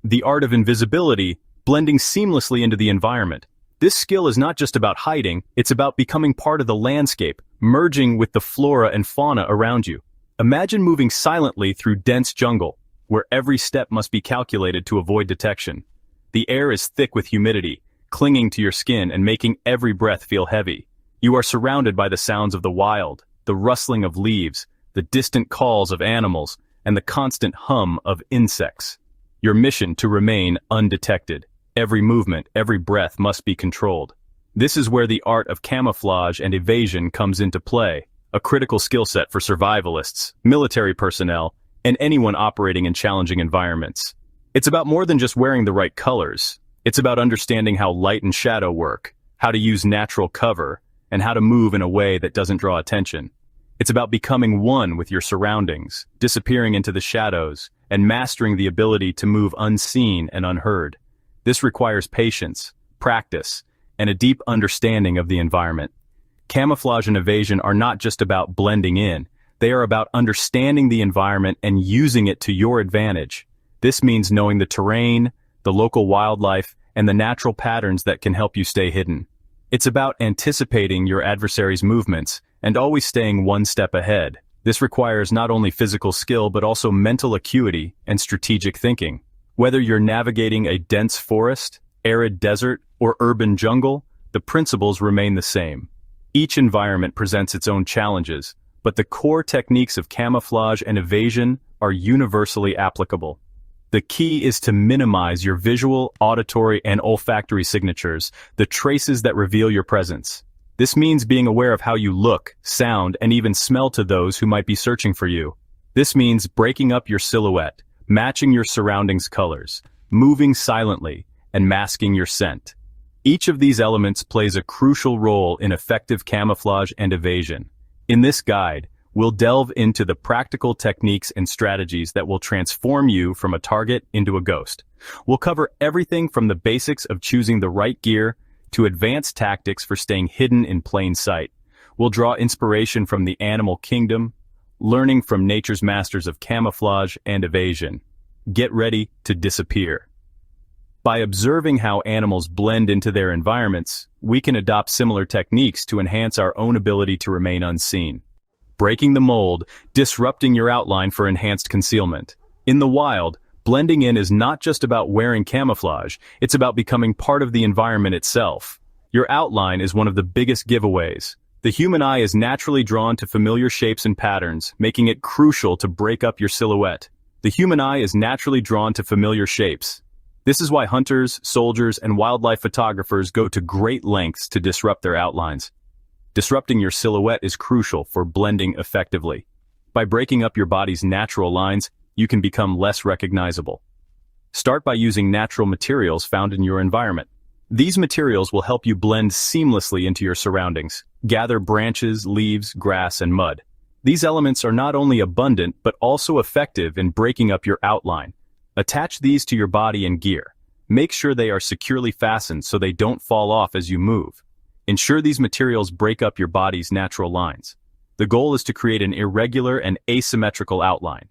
The art of invisibility, blending seamlessly into the environment. This skill is not just about hiding, it's about becoming part of the landscape, merging with the flora and fauna around you. Imagine moving silently through dense jungle, where every step must be calculated to avoid detection. The air is thick with humidity, clinging to your skin and making every breath feel heavy. You are surrounded by the sounds of the wild, the rustling of leaves, the distant calls of animals, and the constant hum of insects. Your mission to remain undetected. Every movement, every breath must be controlled. This is where the art of camouflage and evasion comes into play, a critical skill set for survivalists, military personnel, and anyone operating in challenging environments. It's about more than just wearing the right colors. It's about understanding how light and shadow work, how to use natural cover, and how to move in a way that doesn't draw attention. It's about becoming one with your surroundings, disappearing into the shadows, and mastering the ability to move unseen and unheard. This requires patience, practice, and a deep understanding of the environment. Camouflage and evasion are not just about blending in, they are about understanding the environment and using it to your advantage. This means knowing the terrain, the local wildlife, and the natural patterns that can help you stay hidden. It's about anticipating your adversary's movements and always staying one step ahead. This requires not only physical skill but also mental acuity and strategic thinking. Whether you're navigating a dense forest, arid desert, or urban jungle, the principles remain the same. Each environment presents its own challenges, but the core techniques of camouflage and evasion are universally applicable. The key is to minimize your visual, auditory, and olfactory signatures, the traces that reveal your presence. This means being aware of how you look, sound, and even smell to those who might be searching for you. This means breaking up your silhouette, matching your surroundings' colors, moving silently, and masking your scent. Each of these elements plays a crucial role in effective camouflage and evasion. In this guide, we'll delve into the practical techniques and strategies that will transform you from a target into a ghost. We'll cover everything from the basics of choosing the right gear to advanced tactics for staying hidden in plain sight. We'll draw inspiration from the animal kingdom, learning from nature's masters of camouflage and evasion. Get ready to disappear. By observing how animals blend into their environments, we can adopt similar techniques to enhance our own ability to remain unseen. Breaking the mold, disrupting your outline for enhanced concealment. In the wild, blending in is not just about wearing camouflage, it's about becoming part of the environment itself. Your outline is one of the biggest giveaways. The human eye is naturally drawn to familiar shapes and patterns, making it crucial to break up your silhouette. The human eye is naturally drawn to familiar shapes. This is why hunters, soldiers, and wildlife photographers go to great lengths to disrupt their outlines. Disrupting your silhouette is crucial for blending effectively. By breaking up your body's natural lines, you can become less recognizable. Start by using natural materials found in your environment. These materials will help you blend seamlessly into your surroundings. Gather branches, leaves, grass, and mud. These elements are not only abundant but also effective in breaking up your outline. Attach these to your body and gear. Make sure they are securely fastened so they don't fall off as you move. Ensure these materials break up your body's natural lines. The goal is to create an irregular and asymmetrical outline.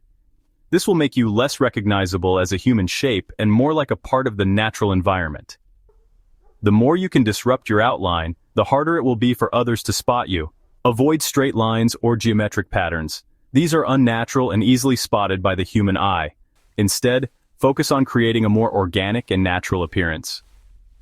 This will make you less recognizable as a human shape and more like a part of the natural environment. The more you can disrupt your outline, the harder it will be for others to spot you. Avoid straight lines or geometric patterns. These are unnatural and easily spotted by the human eye. Instead, focus on creating a more organic and natural appearance.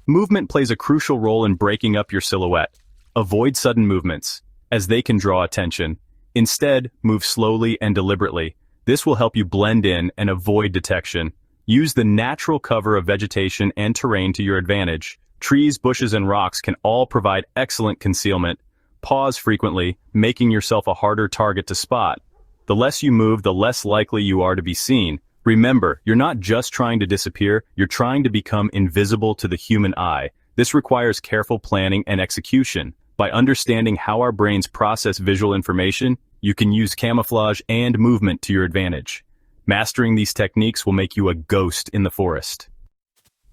Movement plays a crucial role in breaking up your silhouette. Avoid sudden movements, as they can draw attention. Instead, move slowly and deliberately. This will help you blend in and avoid detection. Use the natural cover of vegetation and terrain to your advantage. Trees, bushes, and rocks can all provide excellent concealment. Pause frequently, making yourself a harder target to spot. The less you move, the less likely you are to be seen. Remember, you're not just trying to disappear, you're trying to become invisible to the human eye. This requires careful planning and execution. By understanding how our brains process visual information, you can use camouflage and movement to your advantage. Mastering these techniques will make you a ghost in the forest.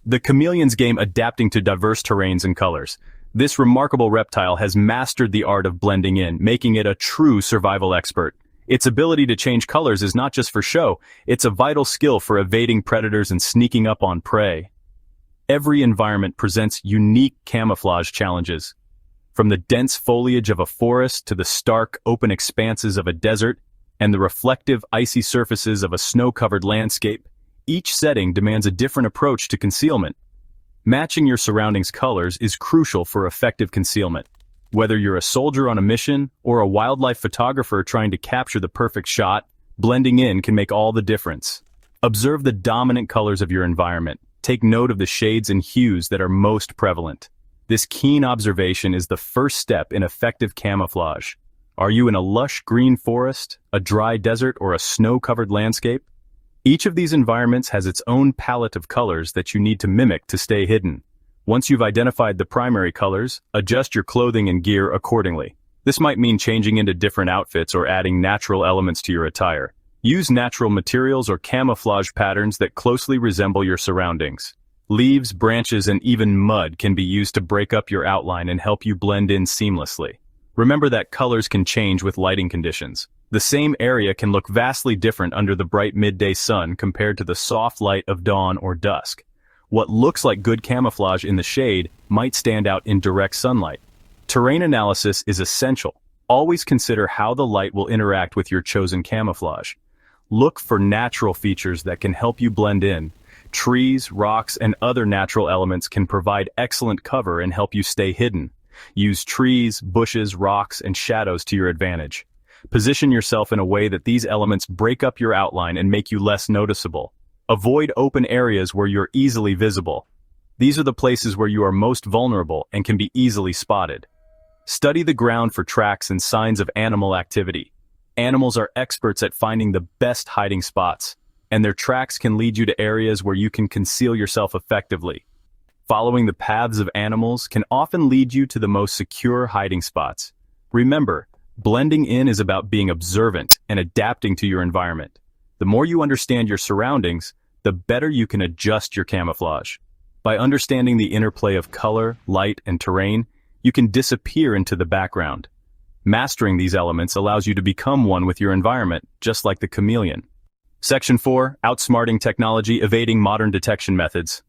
The chameleon's game adapting to diverse terrains and colors. This remarkable reptile has mastered the art of blending in, making it a true survival expert. Its ability to change colors is not just for show, it's a vital skill for evading predators and sneaking up on prey. Every environment presents unique camouflage challenges. From the dense foliage of a forest to the stark, open expanses of a desert and the reflective, icy surfaces of a snow-covered landscape, each setting demands a different approach to concealment. Matching your surroundings' colors is crucial for effective concealment. Whether you're a soldier on a mission or a wildlife photographer trying to capture the perfect shot, blending in can make all the difference. Observe the dominant colors of your environment. Take note of the shades and hues that are most prevalent. This keen observation is the first step in effective camouflage. Are you in a lush green forest, a dry desert, or a snow-covered landscape? Each of these environments has its own palette of colors that you need to mimic to stay hidden. Once you've identified the primary colors, adjust your clothing and gear accordingly. This might mean changing into different outfits or adding natural elements to your attire. Use natural materials or camouflage patterns that closely resemble your surroundings. Leaves, branches, and even mud can be used to break up your outline and help you blend in seamlessly. Remember that colors can change with lighting conditions. The same area can look vastly different under the bright midday sun compared to the soft light of dawn or dusk. What looks like good camouflage in the shade might stand out in direct sunlight. Terrain analysis is essential. Always consider how the light will interact with your chosen camouflage. Look for natural features that can help you blend in. Trees, rocks, and other natural elements can provide excellent cover and help you stay hidden. Use trees, bushes, rocks, and shadows to your advantage. Position yourself in a way that these elements break up your outline and make you less noticeable. Avoid open areas where you're easily visible. These are the places where you are most vulnerable and can be easily spotted. Study the ground for tracks and signs of animal activity. Animals are experts at finding the best hiding spots, and their tracks can lead you to areas where you can conceal yourself effectively. Following the paths of animals can often lead you to the most secure hiding spots. Remember, blending in is about being observant and adapting to your environment. The more you understand your surroundings, the better you can adjust your camouflage. By understanding the interplay of color, light, and terrain, you can disappear into the background. Mastering these elements allows you to become one with your environment, just like the chameleon. Section 4, Outsmarting Technology, Evading Modern Detection Methods.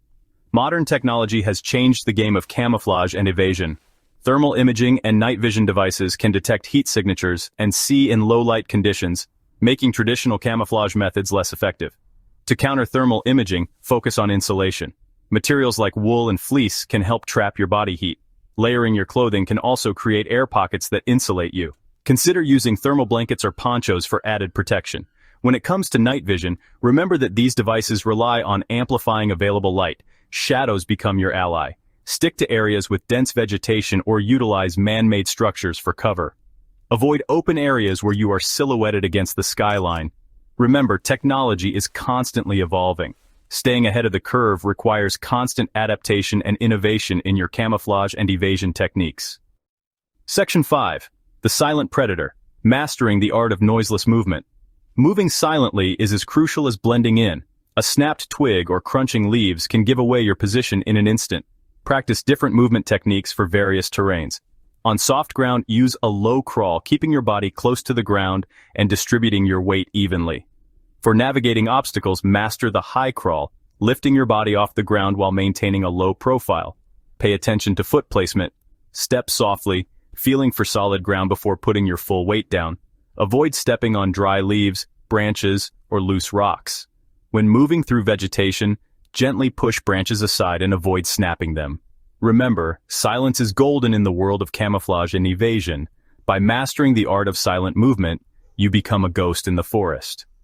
Modern technology has changed the game of camouflage and evasion. Thermal imaging and night vision devices can detect heat signatures and see in low-light conditions, making traditional camouflage methods less effective. To counter thermal imaging, focus on insulation. Materials like wool and fleece can help trap your body heat. Layering your clothing can also create air pockets that insulate you. Consider using thermal blankets or ponchos for added protection. When it comes to night vision, remember that these devices rely on amplifying available light. Shadows become your ally. Stick to areas with dense vegetation or utilize man-made structures for cover. Avoid open areas where you are silhouetted against the skyline. Remember, technology is constantly evolving. Staying ahead of the curve requires constant adaptation and innovation in your camouflage and evasion techniques. Section 5. The Silent Predator. Mastering the art of noiseless movement. Moving silently is as crucial as blending in. A snapped twig or crunching leaves can give away your position in an instant. Practice different movement techniques for various terrains. On soft ground, use a low crawl, keeping your body close to the ground and distributing your weight evenly. For navigating obstacles, master the high crawl, lifting your body off the ground while maintaining a low profile. Pay attention to foot placement. Step softly, feeling for solid ground before putting your full weight down. Avoid stepping on dry leaves, branches, or loose rocks. When moving through vegetation, gently push branches aside and avoid snapping them. Remember, silence is golden in the world of camouflage and evasion. By mastering the art of silent movement, you become a ghost in the forest.